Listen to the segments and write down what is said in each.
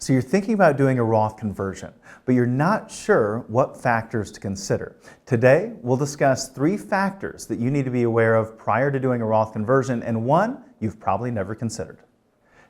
So you're thinking about doing a Roth conversion, but you're not sure what factors to consider. Today, we'll discuss 3 factors that you need to be aware of prior to doing a Roth conversion, and one you've probably never considered.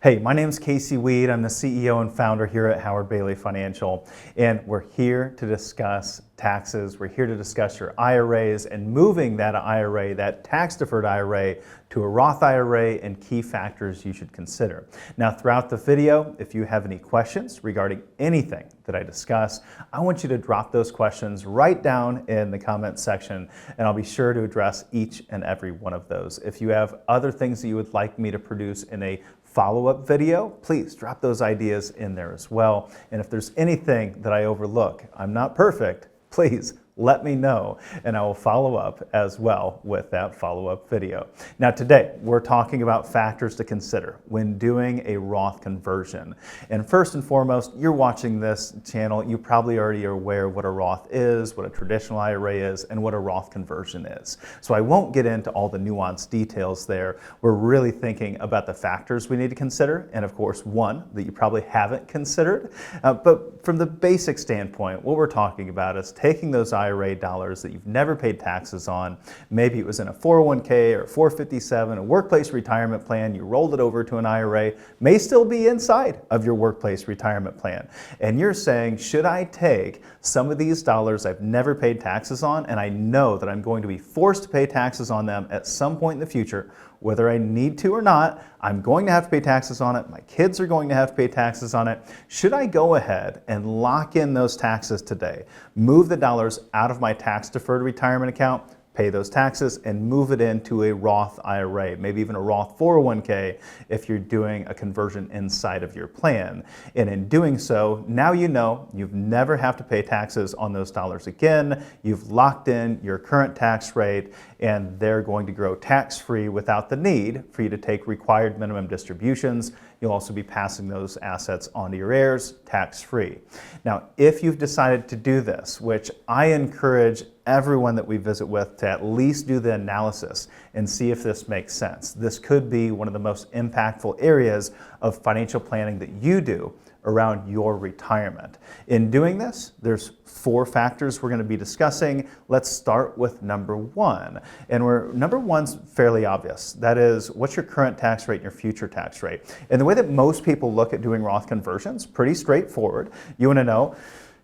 Hey, my name is Casey Weed. I'm the CEO and founder here at Howard Bailey Financial, and we're here to discuss taxes. We're here to discuss your IRAs and moving that IRA, that tax-deferred IRA, to a Roth IRA and key factors you should consider. Now, throughout the video, if you have any questions regarding anything that I discuss, I want you to drop those questions right down in the comment section, and I'll be sure to address each and every one of those. If you have other things that you would like me to produce in a follow-up video, please drop those ideas in there as well. And if there's anything that I overlook, I'm not perfect, please let me know, and I will follow up as well with that follow-up video. Now today, we're talking about factors to consider when doing a Roth conversion. And first and foremost, you're watching this channel, you probably already are aware of what a Roth is, what a traditional IRA is, and what a Roth conversion is. So I won't get into all the nuanced details there. We're really thinking about the factors we need to consider, and of course, one that you probably haven't considered. But from the basic standpoint, what we're talking about is taking those IRA dollars that you've never paid taxes on. Maybe it was in a 401k or 457, a workplace retirement plan. You rolled it over to an IRA, may still be inside of your workplace retirement plan. And you're saying, should I take some of these dollars I've never paid taxes on, and I know that I'm going to be forced to pay taxes on them at some point in the future, whether I need to or not, I'm going to have to pay taxes on it. My kids are going to have to pay taxes on it. Should I go ahead and lock in those taxes today, move the dollars out of my tax-deferred retirement account, pay those taxes, and move it into a Roth IRA, maybe even a Roth 401k if you're doing a conversion inside of your plan. And in doing so, now you know you've never have to pay taxes on those dollars again. You've locked in your current tax rate, and they're going to grow tax-free without the need for you to take required minimum distributions. You'll also be passing those assets on to your heirs tax-free. Now, if you've decided to do this, which I encourage everyone that we visit with to at least do the analysis and see if this makes sense. This could be one of the most impactful areas of financial planning that you do around your retirement. In doing this, there's 4 factors we're going to be discussing. Let's start with number 1. And number 1's fairly obvious. That is, what's your current tax rate and your future tax rate? And the way that most people look at doing Roth conversions, pretty straightforward. You want to know,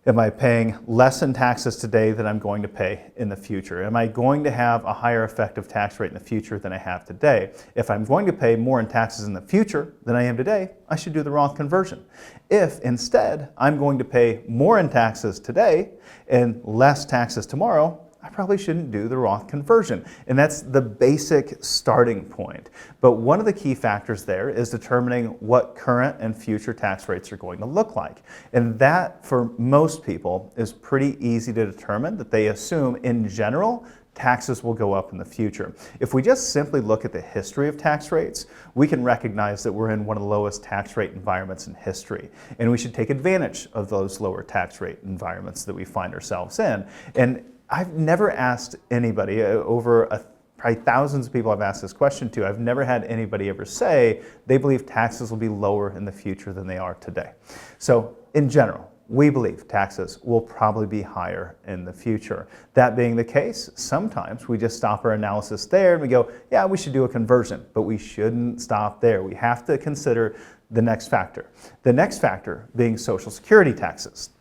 am I paying less in taxes today than I'm going to pay in the future? Am I going to have a higher effective tax rate in the future than I have today? If I'm going to pay more in taxes in the future than I am today, I should do the Roth conversion. If instead I'm going to pay more in taxes today and less taxes tomorrow, I probably shouldn't do the Roth conversion. And that's the basic starting point. But one of the key factors there is determining what current and future tax rates are going to look like. And that, for most people, is pretty easy to determine, that they assume, in general, taxes will go up in the future. If we just simply look at the history of tax rates, we can recognize that we're in one of the lowest tax rate environments in history. And we should take advantage of those lower tax rate environments that we find ourselves in. And I've never asked anybody, probably thousands of people I've asked this question to, I've never had anybody ever say they believe taxes will be lower in the future than they are today. So in general, we believe taxes will probably be higher in the future. That being the case, sometimes we just stop our analysis there and we go, yeah, we should do a conversion, but we shouldn't stop there. We have to consider the next factor. The next factor being Social Security taxes.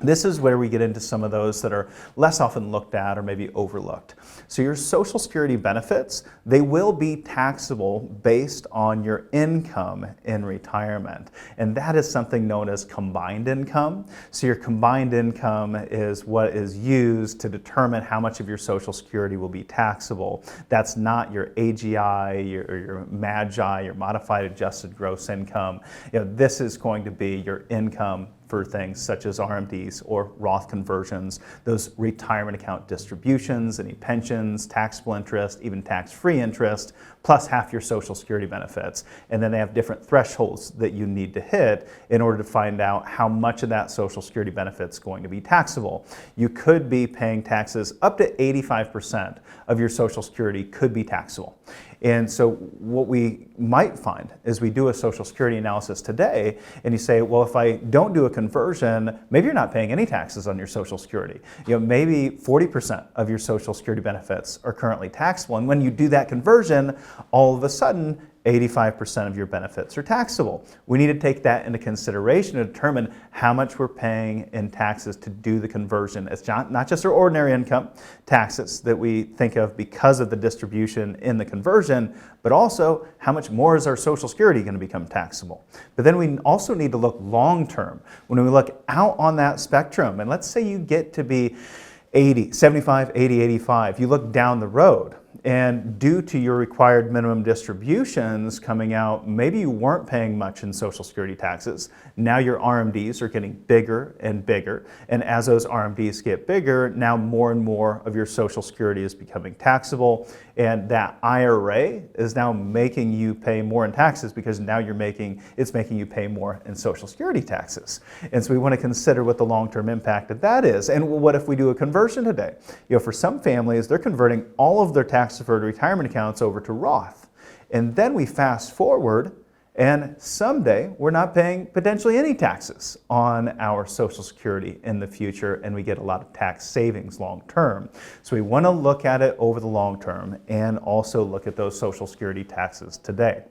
This is where we get into some of those that are less often looked at or maybe overlooked. So your Social Security benefits, they will be taxable based on your income in retirement. And that is something known as combined income. So your combined income is what is used to determine how much of your Social Security will be taxable. That's not your AGI, your MAGI, your modified adjusted gross income. This is going to be your income for things such as RMDs or Roth conversions, those retirement account distributions, any pensions, taxable interest, even tax-free interest, plus half your Social Security benefits. And then they have different thresholds that you need to hit in order to find out how much of that Social Security benefit is going to be taxable. You could be paying taxes up to 85% of your Social Security could be taxable. And so what we might find is we do a Social Security analysis today, and you say, well, if I don't do a conversion, maybe you're not paying any taxes on your Social Security. Maybe 40% of your Social Security benefits are currently taxable. And when you do that conversion, all of a sudden, 85% of your benefits are taxable. We need to take that into consideration to determine how much we're paying in taxes to do the conversion. It's not just our ordinary income taxes that we think of because of the distribution in the conversion, but also how much more is our Social Security going to become taxable. But then we also need to look long term. When we look out on that spectrum, and let's say you get to be 80, 75, 80, 85, you look down the road, and due to your required minimum distributions coming out, maybe you weren't paying much in Social Security taxes. Now your RMDs are getting bigger and bigger. And as those RMDs get bigger, now more and more of your Social Security is becoming taxable. And that IRA is now making you pay more in taxes because now it's making you pay more in Social Security taxes. And so we want to consider what the long-term impact of that is. And what if we do a conversion today? For some families, they're converting all of their tax-deferred retirement accounts over to Roth. And then we fast forward, and someday we're not paying potentially any taxes on our Social Security in the future, and we get a lot of tax savings long term. So we want to look at it over the long term and also look at those Social Security taxes today.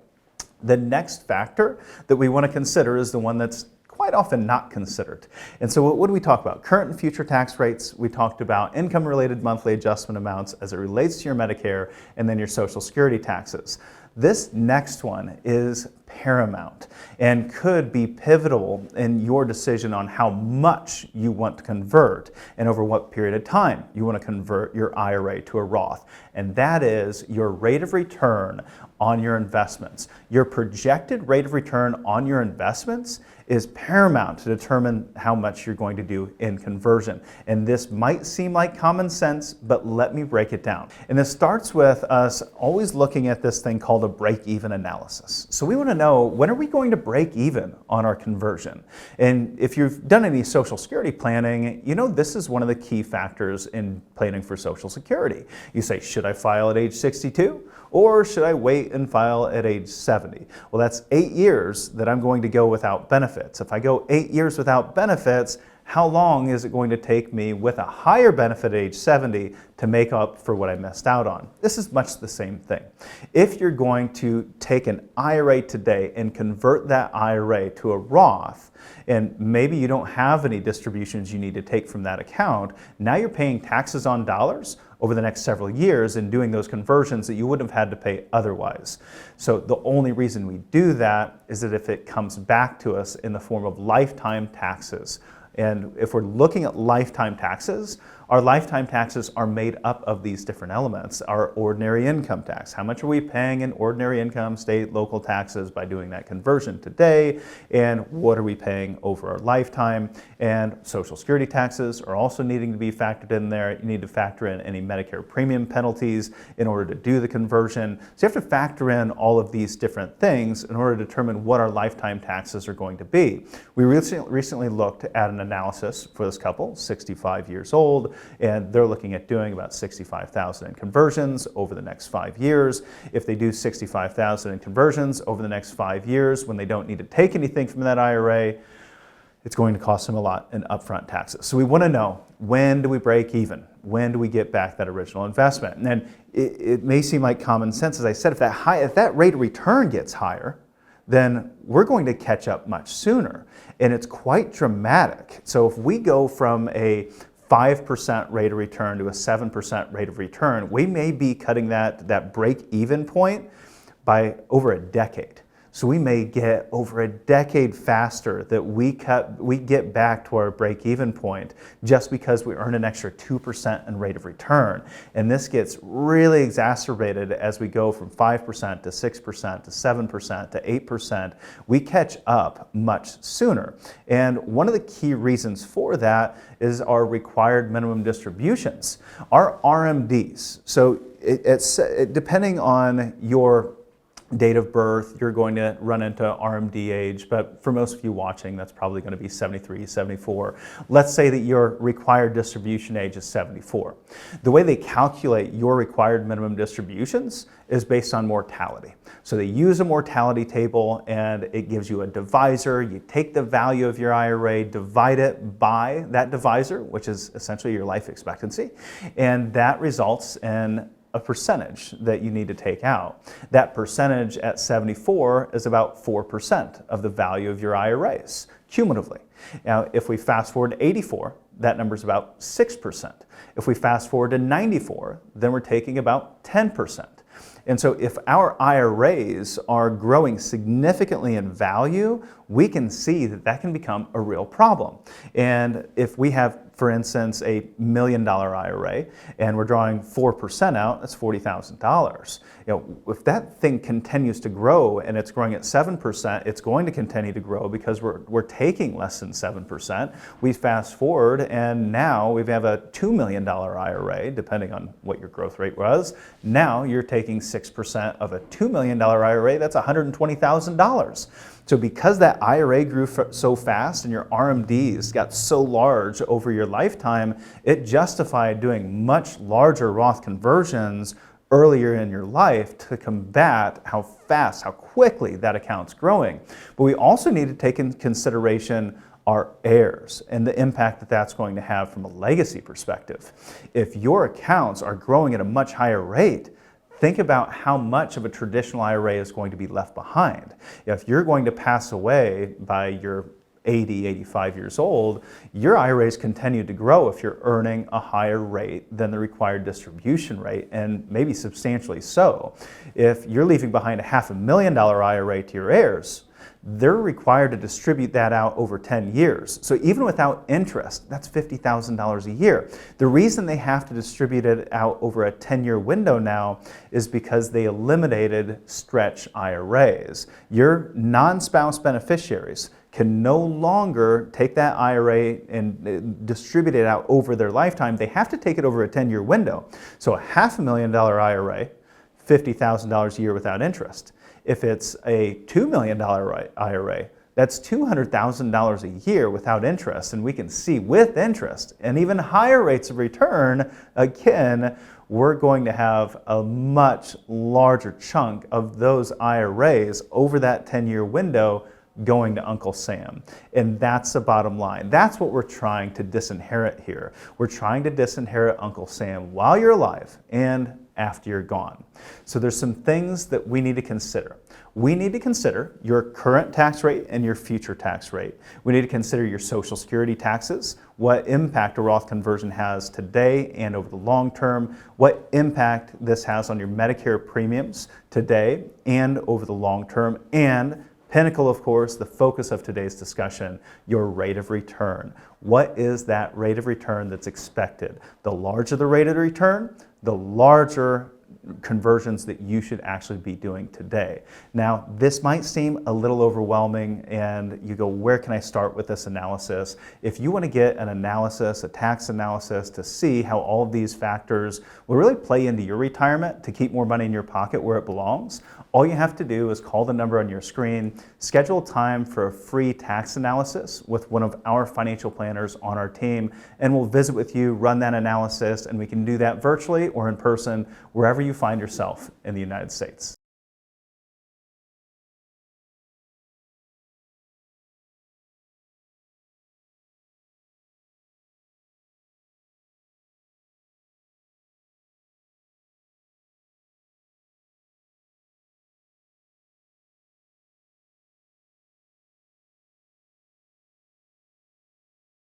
The next factor that we want to consider is the one that's quite often not considered. And so what do we talk about? Current and future tax rates. We talked about income-related monthly adjustment amounts as it relates to your Medicare and then your Social Security taxes. This next one is paramount and could be pivotal in your decision on how much you want to convert and over what period of time you want to convert your IRA to a Roth. And that is your rate of return on your investments. Your projected rate of return on your investments is paramount to determine how much you're going to do in conversion. And this might seem like common sense, but let me break it down. And this starts with us always looking at this thing called a break-even analysis. So we want to know, when are we going to break even on our conversion? And if you've done any Social Security planning, this is one of the key factors in planning for Social Security. You say, should I file at age 62? Or should I wait and file at age 70? Well, that's 8 years that I'm going to go without benefits. If I go 8 years without benefits, how long is it going to take me with a higher benefit at age 70 to make up for what I missed out on? This is much the same thing. If you're going to take an IRA today and convert that IRA to a Roth, and maybe you don't have any distributions you need to take from that account, now you're paying taxes on dollars over the next several years and doing those conversions that you wouldn't have had to pay otherwise. So the only reason we do that is that if it comes back to us in the form of lifetime taxes. And if we're looking at lifetime taxes, our lifetime taxes are made up of these different elements. Our ordinary income tax. How much are we paying in ordinary income, state, local taxes by doing that conversion today? And what are we paying over our lifetime? And Social Security taxes are also needing to be factored in there. You need to factor in any Medicare premium penalties in order to do the conversion. So you have to factor in all of these different things in order to determine what our lifetime taxes are going to be. We recently looked at an analysis for this couple, 65 years old, and they're looking at doing about $65,000 in conversions over the next 5 years. If they do $65,000 in conversions over the next 5 years, when they don't need to take anything from that IRA, it's going to cost them a lot in upfront taxes. So we want to know, when do we break even? When do we get back that original investment? And then it may seem like common sense, as I said, if that rate of return gets higher, then we're going to catch up much sooner. And it's quite dramatic. So if we go from a 5% rate of return to a 7% rate of return, we may be cutting that break-even point by over a decade. So we may get over a decade faster that we get back to our break-even point just because we earn an extra 2% in rate of return. And this gets really exacerbated as we go from 5% to 6% to 7% to 8%. We catch up much sooner. And one of the key reasons for that is our required minimum distributions, our RMDs. So depending on your date of birth, you're going to run into RMD age, but for most of you watching, that's probably going to be 73, 74. Let's say that your required distribution age is 74. The way they calculate your required minimum distributions is based on mortality. So they use a mortality table and it gives you a divisor. You take the value of your IRA, divide it by that divisor, which is essentially your life expectancy, and that results in a percentage that you need to take out. That percentage at 74 is about 4% of the value of your IRAs, cumulatively. Now, if we fast forward to 84, that number is about 6%. If we fast forward to 94, then we're taking about 10%. And so if our IRAs are growing significantly in value, we can see that that can become a real problem. And if we have, for instance, a $1 million IRA and we're drawing 4% out, that's $40,000. If that thing continues to grow and it's growing at 7%, it's going to continue to grow because we're taking less than 7%. We fast forward and now we have a $2 million IRA, depending on what your growth rate was. Now you're taking 6% of a $2 million IRA, that's $120,000. So because that IRA grew so fast and your RMDs got so large over your lifetime, it justified doing much larger Roth conversions earlier in your life to combat how fast, how quickly that account's growing. But we also need to take into consideration our heirs and the impact that that's going to have from a legacy perspective. If your accounts are growing at a much higher rate, think about how much of a traditional IRA is going to be left behind. If you're going to pass away by your 80, 85 years old, your IRAs continue to grow if you're earning a higher rate than the required distribution rate, and maybe substantially so. If you're leaving behind a $500,000 IRA to your heirs, they're required to distribute that out over 10 years. So even without interest, that's $50,000 a year. The reason they have to distribute it out over a 10-year window now is because they eliminated stretch IRAs. Your non-spouse beneficiaries can no longer take that IRA and distribute it out over their lifetime. They have to take it over a 10-year window. So a $500,000 IRA, $50,000 a year without interest. If it's a $2 million IRA, that's $200,000 a year without interest. And we can see with interest and even higher rates of return, again, we're going to have a much larger chunk of those IRAs over that 10-year window going to Uncle Sam. And that's the bottom line. That's what we're trying to disinherit here. We're trying to disinherit Uncle Sam while you're alive and after you're gone. So there's some things that we need to consider. We need to consider your current tax rate and your future tax rate. We need to consider your Social Security taxes, what impact a Roth conversion has today and over the long term, what impact this has on your Medicare premiums today and over the long term, and pinnacle, of course, the focus of today's discussion, your rate of return. What is that rate of return that's expected? The larger the rate of return, the larger conversions that you should actually be doing today. Now, this might seem a little overwhelming and you go, where can I start with this analysis? If you want to get an analysis, a tax analysis to see how all of these factors will really play into your retirement to keep more money in your pocket where it belongs, all you have to do is call the number on your screen, schedule time for a free tax analysis with one of our financial planners on our team, and we'll visit with you, run that analysis, and we can do that virtually or in person, wherever you find yourself in the United States.